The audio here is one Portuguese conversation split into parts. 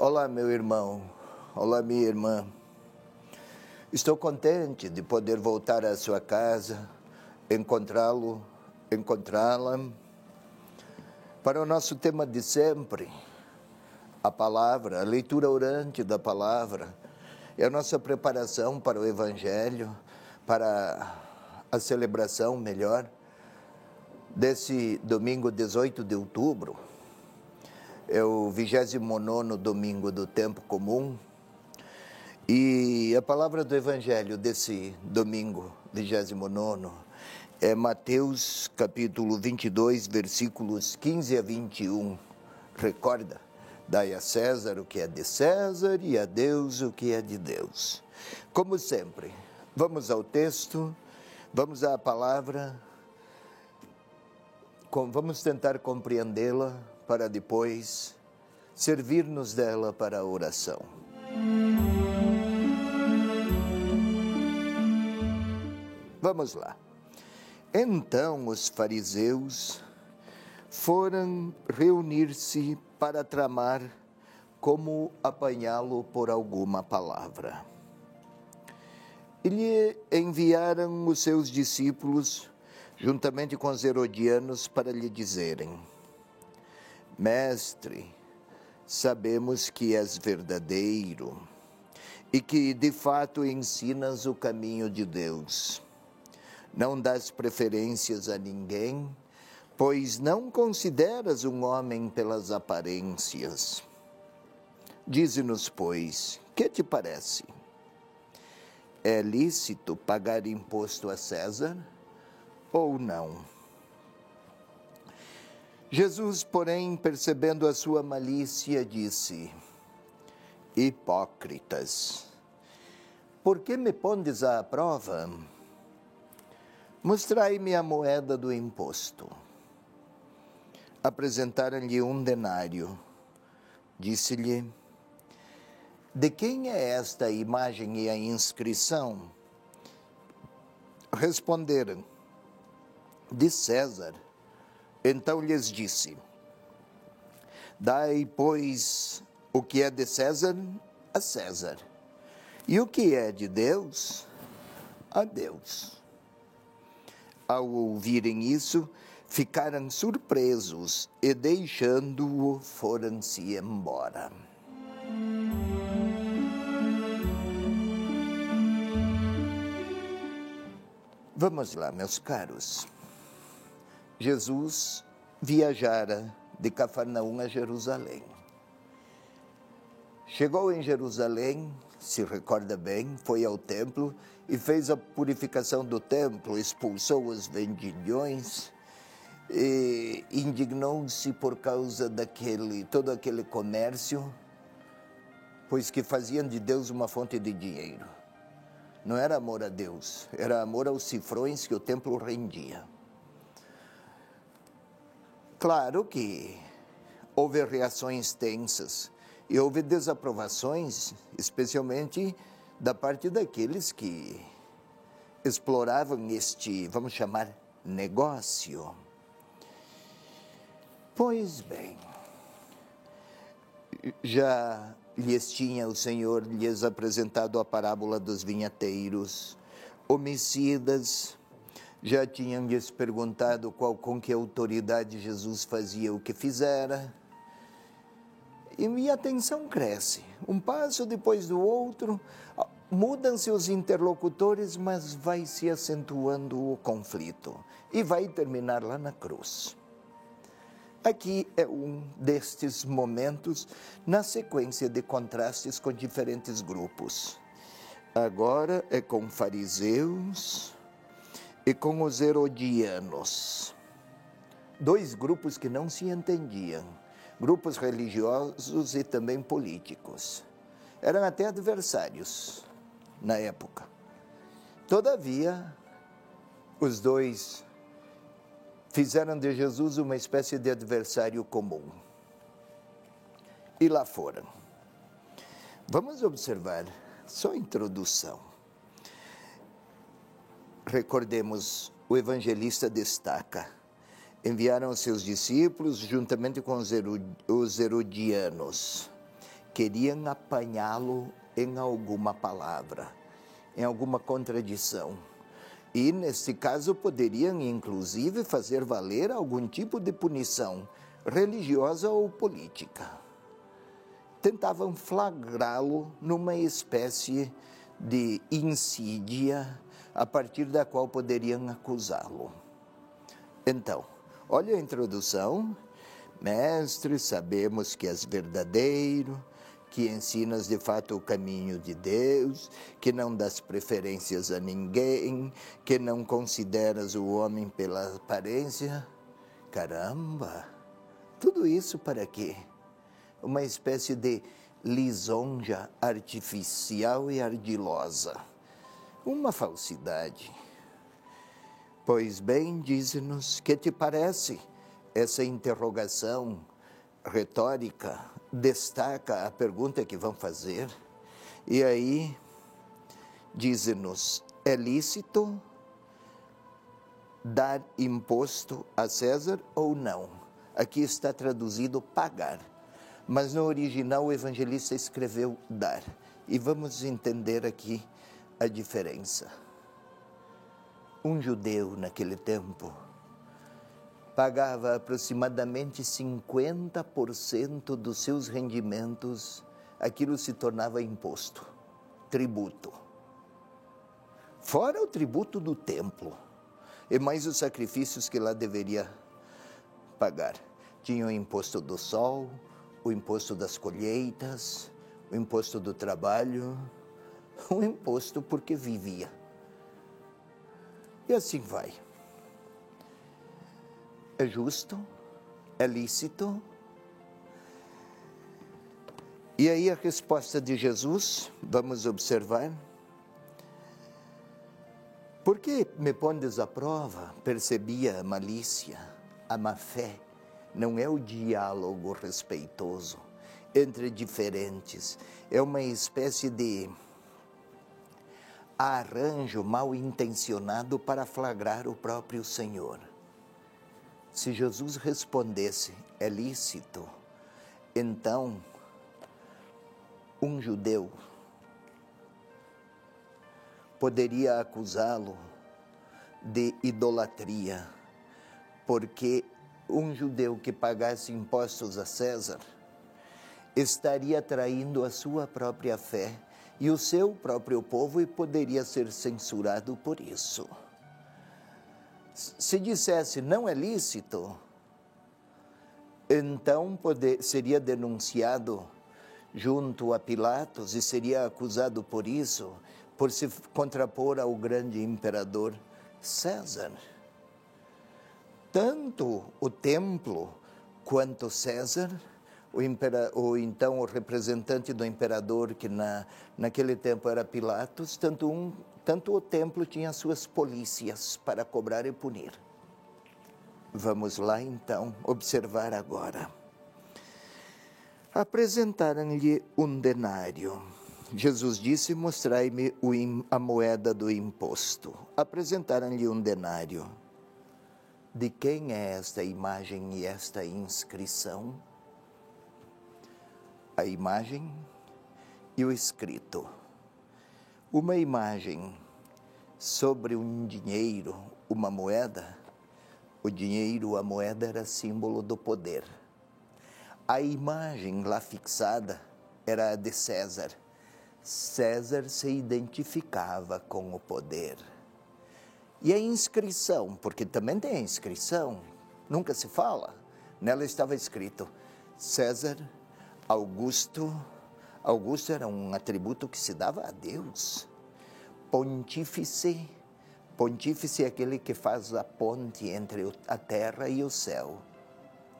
Olá, meu irmão. Olá, minha irmã. Estou contente de poder voltar à sua casa, encontrá-la, para o nosso tema de sempre, a palavra, a leitura orante da palavra, é a nossa preparação para o Evangelho, para a celebração, melhor, desse domingo 18 de outubro, é o 29º domingo do tempo comum, e a palavra do Evangelho desse domingo 29º é Mateus capítulo 22, versículos 15 a 21. Recorda? Dai a César o que é de César e a Deus o que é de Deus. Como sempre, vamos ao texto, vamos à palavra, vamos tentar compreendê-la para depois servir-nos dela para a oração. Vamos lá. Então os fariseus foram reunir-se para tramar como apanhá-lo por alguma palavra. E lhe enviaram os seus discípulos, juntamente com os herodianos, para lhe dizerem: Mestre, sabemos que és verdadeiro e que de fato ensinas o caminho de Deus. Não dás preferências a ninguém, pois não consideras um homem pelas aparências. Dize-nos, pois, que te parece? É lícito pagar imposto a César ou não? Jesus, porém, percebendo a sua malícia, disse: Hipócritas, por que me pondes à prova? Mostrai-me a moeda do imposto. Apresentaram-lhe um denário. Disse-lhe: De quem é esta imagem e a inscrição? Responderam: De César. Então lhes disse: Dai, pois, o que é de César a César, e o que é de Deus a Deus. Ao ouvirem isso, ficaram surpresos e, deixando-o, foram-se embora. Vamos lá, meus caros. Jesus viajara de Cafarnaum a Jerusalém. Chegou em Jerusalém, se recorda bem, foi ao templo e fez a purificação do templo, expulsou os vendilhões e indignou-se por causa todo aquele comércio, pois que faziam de Deus uma fonte de dinheiro. Não era amor a Deus, era amor aos cifrões que o templo rendia. Claro que houve reações tensas e houve desaprovações, especialmente da parte daqueles que exploravam este, vamos chamar, negócio. Pois bem, já o Senhor lhes apresentado a parábola dos vinhateiros, homicidas, já tinham lhes perguntado com que autoridade Jesus fazia o que fizera. E a tensão cresce, um passo depois do outro, mudam-se os interlocutores, mas vai se acentuando o conflito e vai terminar lá na cruz. Aqui é um destes momentos na sequência de contrastes com diferentes grupos. Agora é com fariseus e com os herodianos. Dois grupos que não se entendiam. Grupos religiosos e também políticos. Eram até adversários na época. Todavia, os dois fizeram de Jesus uma espécie de adversário comum. E lá foram. Vamos observar, só a introdução. Recordemos, o evangelista destaca: enviaram os seus discípulos juntamente com os herodianos. queriam apanhá-lo em alguma palavra, em alguma contradição. E, neste caso, poderiam, inclusive, fazer valer algum tipo de punição, religiosa ou política. Tentavam flagrá-lo numa espécie de insídia, a partir da qual poderiam acusá-lo. Então, olha a introdução. Mestre, sabemos que és verdadeiro, que ensinas de fato o caminho de Deus, que não dás preferências a ninguém, que não consideras o homem pela aparência. Caramba! Tudo isso para quê? Uma espécie de lisonja artificial e ardilosa. Uma falsidade. Pois bem, dize-nos, que te parece? Essa interrogação retórica destaca a pergunta que vão fazer. E aí, dize-nos, é lícito dar imposto a César ou não? Aqui está traduzido pagar, mas no original o evangelista escreveu dar. E vamos entender aqui a diferença. Um judeu naquele tempo pagava aproximadamente 50% dos seus rendimentos, aquilo se tornava imposto, tributo. Fora o tributo do templo, e mais os sacrifícios que lá deveria pagar. Tinha o imposto do sol, o imposto das colheitas, o imposto do trabalho, o imposto porque vivia. E assim vai. É justo? É lícito? E aí a resposta de Jesus, vamos observar. Por que me pondes à prova? Percebia a malícia, a má-fé. Não é o diálogo respeitoso entre diferentes. É uma espécie de arranjo mal intencionado para flagrar o próprio Senhor. Se Jesus respondesse, é lícito, então um judeu poderia acusá-lo de idolatria, porque um judeu que pagasse impostos a César estaria traindo a sua própria fé e o seu próprio povo e poderia ser censurado por isso. Se dissesse não é lícito, então seria denunciado junto a Pilatos e seria acusado por isso, por se contrapor ao grande imperador César. Tanto o templo quanto César, então o representante do imperador, que naquele tempo era Pilatos, tanto o templo tinha suas polícias para cobrar e punir. Vamos lá então observar agora. Apresentaram-lhe um denário. Jesus disse, mostrai-me a moeda do imposto. Apresentaram-lhe um denário. De quem é esta imagem e esta inscrição? A imagem e o escrito. Uma imagem sobre um dinheiro, uma moeda. O dinheiro, a moeda era símbolo do poder. A imagem lá fixada era a de César. César se identificava com o poder. E a inscrição, porque também tem a inscrição, nunca se fala. Nela estava escrito César Augusto. Augusto era um atributo que se dava a Deus. Pontífice. Pontífice é aquele que faz a ponte entre a terra e o céu.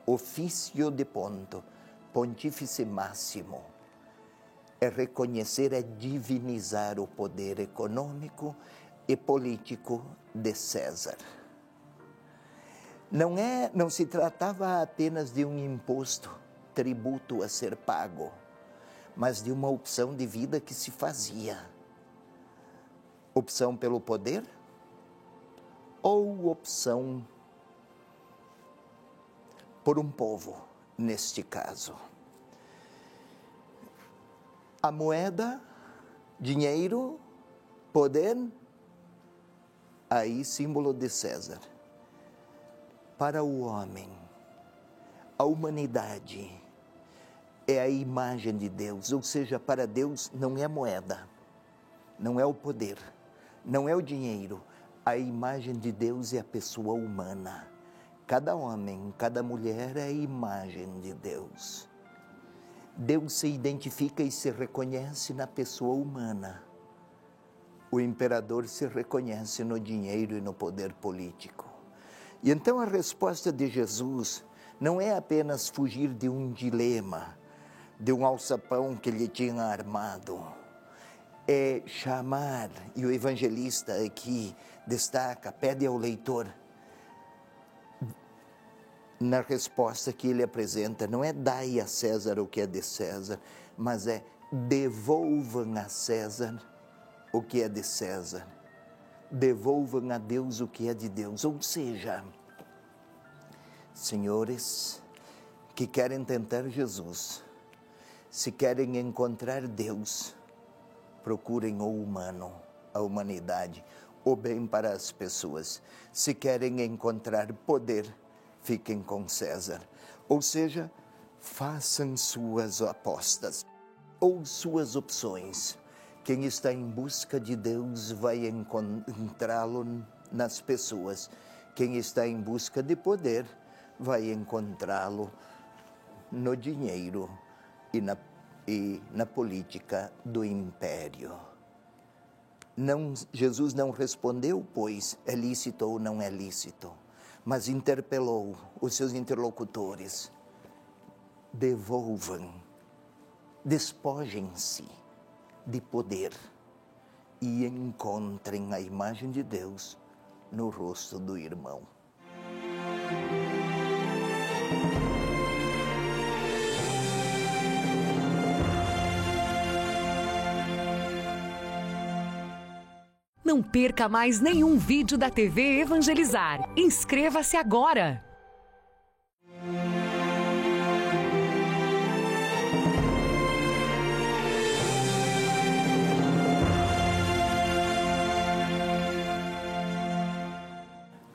Ofício de ponto. Pontífice máximo. É reconhecer, é divinizar o poder econômico e político de César. Não se tratava apenas de um imposto, tributo a ser pago, mas de uma opção de vida que se fazia. Opção pelo poder ou opção por um povo, neste caso. A moeda, dinheiro, poder, aí símbolo de César. Para o homem, a humanidade é a imagem de Deus, ou seja, para Deus não é a moeda, não é o poder, não é o dinheiro. A imagem de Deus é a pessoa humana. Cada homem, cada mulher é a imagem de Deus. Deus se identifica e se reconhece na pessoa humana. O imperador se reconhece no dinheiro e no poder político. E então a resposta de Jesus não é apenas fugir de um dilema, de um alçapão que ele tinha armado. É chamar, e o evangelista aqui destaca, pede ao leitor, na resposta que ele apresenta, não é dai a César o que é de César, mas é devolvam a César o que é de César. Devolvam a Deus o que é de Deus. Ou seja, senhores que querem tentar Jesus, se querem encontrar Deus, procurem o humano, a humanidade, o bem para as pessoas. Se querem encontrar poder, fiquem com César. Ou seja, façam suas apostas ou suas opções. Quem está em busca de Deus vai encontrá-lo nas pessoas. Quem está em busca de poder vai encontrá-lo no dinheiro e na política do império. Jesus não respondeu, pois, é lícito ou não é lícito, mas interpelou os seus interlocutores. Devolvam, despojem-se de poder e encontrem a imagem de Deus no rosto do irmão. Não perca mais nenhum vídeo da TV Evangelizar. Inscreva-se agora!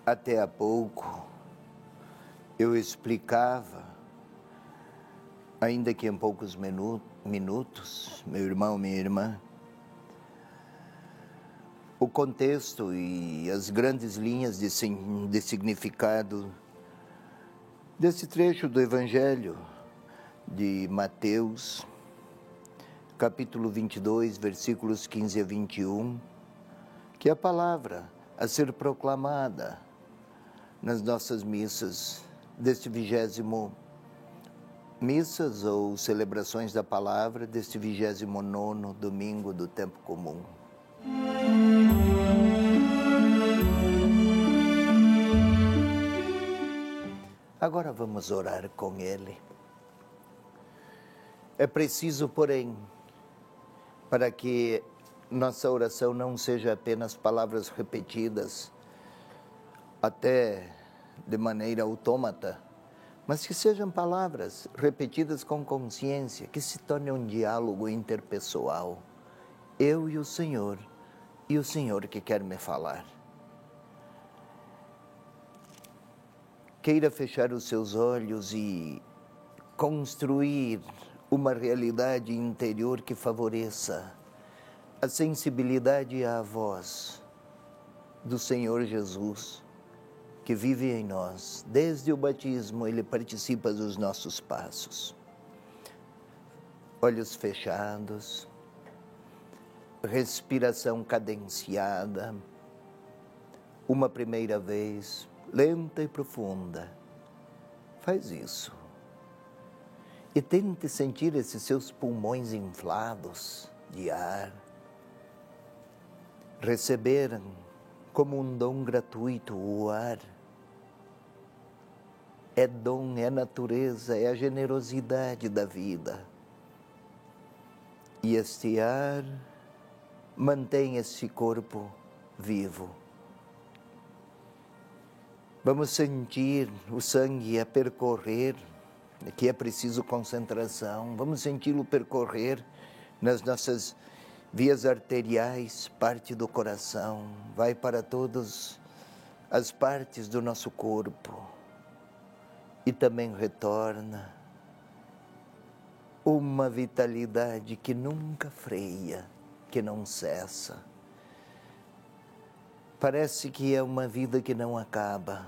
Até há pouco, eu explicava, ainda que em poucos minutos, meu irmão, minha irmã, o contexto e as grandes linhas de significado desse trecho do Evangelho de Mateus, capítulo 22, versículos 15 a 21, que é a palavra a ser proclamada nas nossas missas deste 20º, missas ou celebrações da palavra deste 29º domingo do tempo comum. Agora vamos orar com Ele. É preciso, porém, para que nossa oração não seja apenas palavras repetidas, até de maneira autômata, mas que sejam palavras repetidas com consciência, que se torne um diálogo interpessoal. Eu e o Senhor que quer me falar. Queira fechar os seus olhos e construir uma realidade interior que favoreça a sensibilidade à voz do Senhor Jesus, que vive em nós. Desde o batismo, Ele participa dos nossos passos. Olhos fechados, respiração cadenciada, uma primeira vez, lenta e profunda. Faz isso. E tente sentir esses seus pulmões inflados de ar. Receberam como um dom gratuito o ar. É dom, é natureza, é a generosidade da vida. E este ar mantém este corpo vivo. Vamos sentir o sangue a percorrer, aqui é preciso concentração, vamos senti-lo percorrer nas nossas vias arteriais, parte do coração, vai para todas as partes do nosso corpo e também retorna uma vitalidade que nunca freia, que não cessa. Parece que é uma vida que não acaba.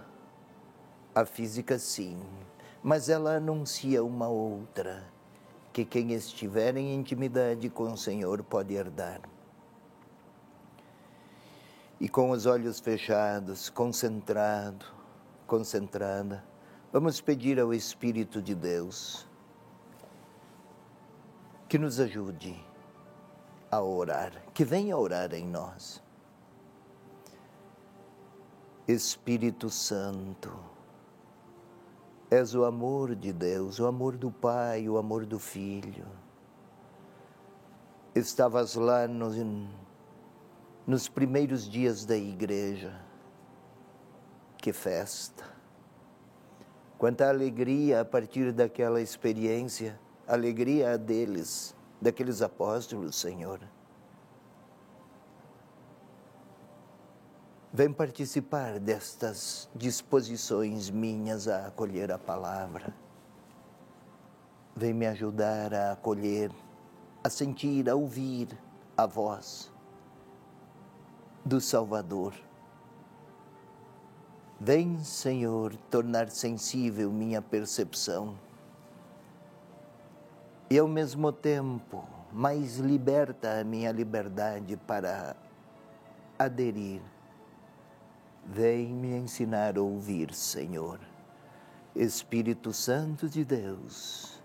A física sim, mas ela anuncia uma outra, que quem estiver em intimidade com o Senhor pode herdar. E com os olhos fechados, concentrada, vamos pedir ao Espírito de Deus que nos ajude a orar, que venha orar em nós. Espírito Santo, és o amor de Deus, o amor do Pai, o amor do Filho. Estavas lá nos primeiros dias da igreja. Que festa! Quanta alegria a partir daquela experiência, alegria deles, daqueles apóstolos, Senhor. Vem participar destas disposições minhas a acolher a palavra. Vem me ajudar a acolher, a sentir, a ouvir a voz do Salvador. Vem, Senhor, tornar sensível minha percepção e, ao mesmo tempo, mais liberta a minha liberdade para aderir. Vem me ensinar a ouvir, Senhor. Espírito Santo de Deus,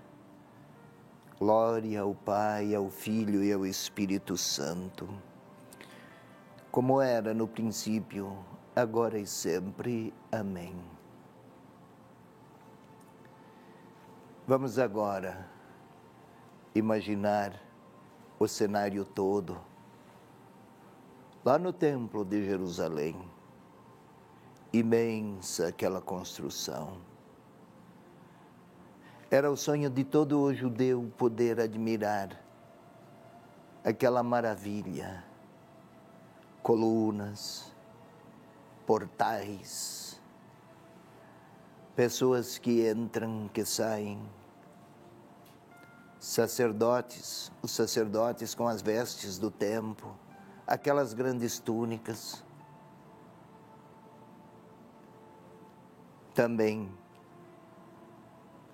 glória ao Pai, ao Filho e ao Espírito Santo, como era no princípio, agora e sempre. Amém. Vamos agora imaginar o cenário todo, lá no Templo de Jerusalém. Imensa aquela construção. Era o sonho de todo o judeu poder admirar aquela maravilha. Colunas, portais, pessoas que entram, que saem, sacerdotes, os sacerdotes com as vestes do templo, aquelas grandes túnicas. Também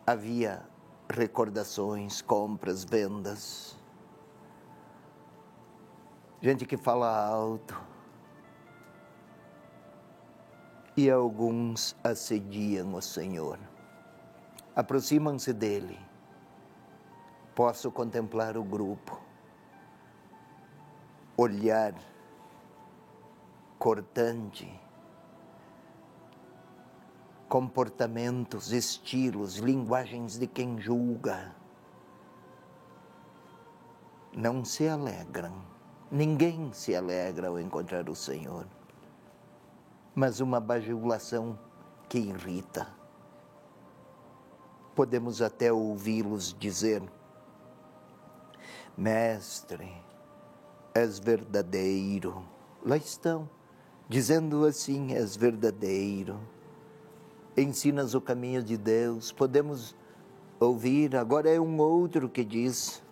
havia recordações, compras, vendas. Gente que fala alto. E alguns assediam o Senhor. Aproximam-se dele. Posso contemplar o grupo. Olhar cortante. Comportamentos, estilos, linguagens de quem julga. Não se alegram. Ninguém se alegra ao encontrar o Senhor. Mas uma bajulação que irrita. Podemos até ouvi-los dizer: Mestre, és verdadeiro. Lá estão, dizendo assim: és verdadeiro. Ensinas o caminho de Deus. Podemos ouvir, agora é um outro que diz: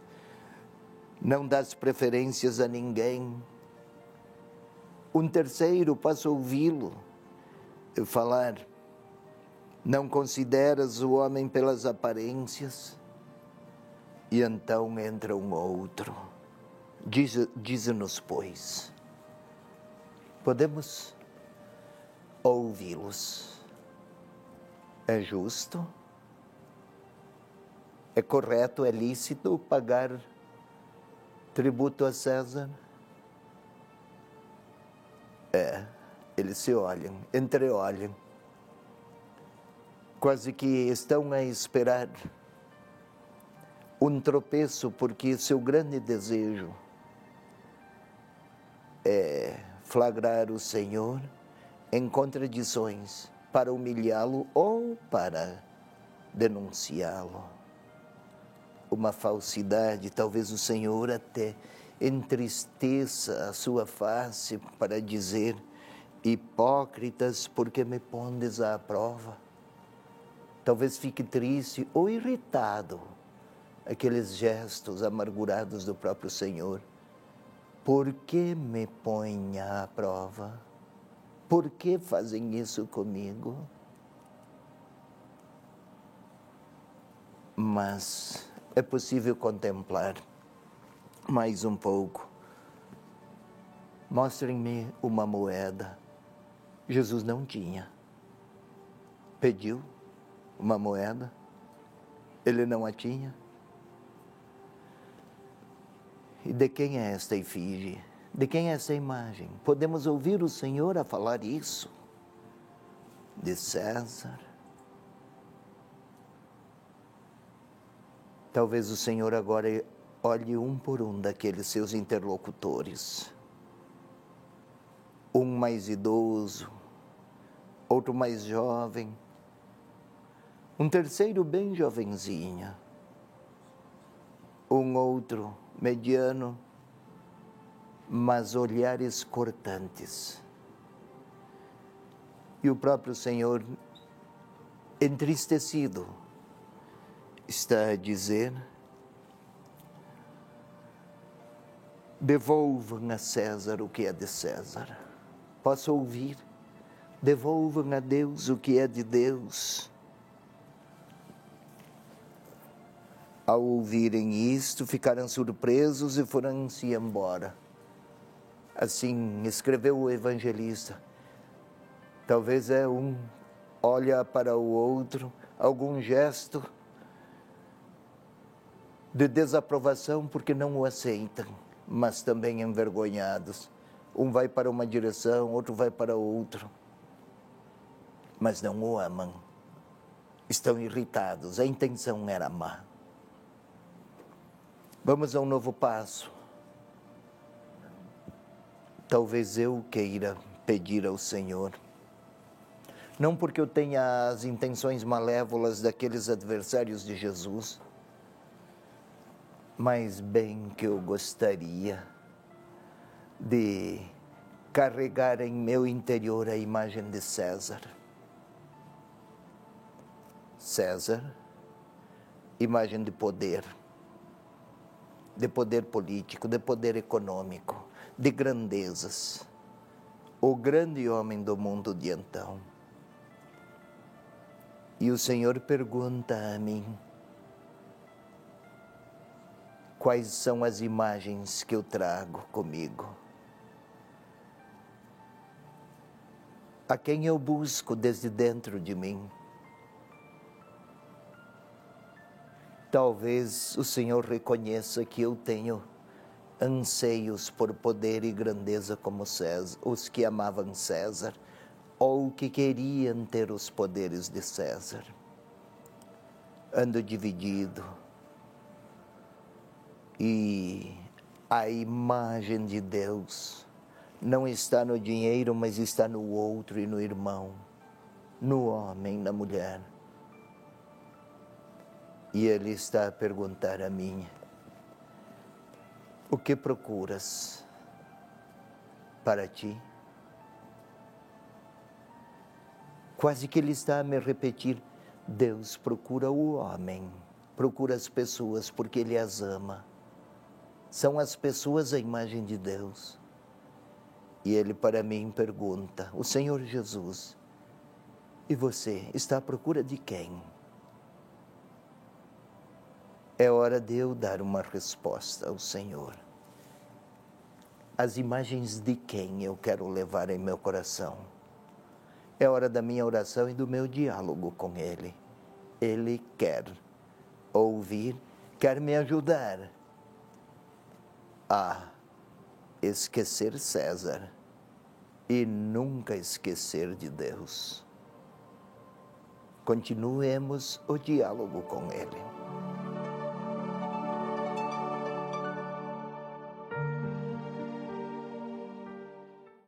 não dás preferências a ninguém. Um terceiro passa a ouvi-lo falar: não consideras o homem pelas aparências. E então entra um outro. Dize-nos, pois, podemos ouvi-los. É justo? É correto, é lícito pagar tributo a César? Eles se olham, entreolham. Quase que estão a esperar um tropeço, porque seu grande desejo é flagrar o Senhor em contradições, para humilhá-lo ou para denunciá-lo. uma falsidade, talvez o Senhor até entristeça a sua face para dizer: hipócritas, porque me pondes à prova? Talvez fique triste ou irritado aqueles gestos amargurados do próprio Senhor. Por que me põem à prova? Por que fazem isso comigo? Mas é possível contemplar mais um pouco. Mostrem-me uma moeda. Jesus não tinha. Pediu uma moeda, ele não a tinha. E de quem é esta efígie? De quem é essa imagem? Podemos ouvir o Senhor a falar isso? De César? Talvez o Senhor agora olhe um por um daqueles seus interlocutores. Um mais idoso, outro mais jovem, um terceiro bem jovenzinho, um outro mediano, mas olhares cortantes. E o próprio Senhor, entristecido, está a dizer: devolvam a César o que é de César. Posso ouvir? Devolvam a Deus o que é de Deus. Ao ouvirem isto, ficaram surpresos e foram-se embora. Assim escreveu o evangelista. Talvez um olha para o outro, algum gesto de desaprovação porque não o aceitam, mas também envergonhados. Um vai para uma direção, outro vai para outra, mas não o amam. Estão irritados, a intenção era má. Vamos a um novo passo. Talvez eu queira pedir ao Senhor, não porque eu tenha as intenções malévolas daqueles adversários de Jesus, mas bem que eu gostaria de carregar em meu interior a imagem de César. César, imagem de poder político, de poder econômico, de grandezas. O grande homem do mundo de então. E o Senhor pergunta a mim: quais são as imagens que eu trago comigo? A quem eu busco desde dentro de mim? Talvez o Senhor reconheça que eu tenho anseios por poder e grandeza como César, os que amavam César, ou que queriam ter os poderes de César. Ando dividido. E a imagem de Deus não está no dinheiro, mas está no outro e no irmão, no homem, na mulher. E Ele está a perguntar a mim: o que procuras para ti? Quase que Ele está a me repetir: Deus procura o homem, procura as pessoas porque Ele as ama. São as pessoas a imagem de Deus. E Ele para mim pergunta, o Senhor Jesus: e você está à procura de quem? É hora de eu dar uma resposta ao Senhor. As imagens de quem eu quero levar em meu coração? É hora da minha oração e do meu diálogo com Ele. Ele quer ouvir, quer me ajudar a esquecer César e nunca esquecer de Deus. Continuemos o diálogo com Ele.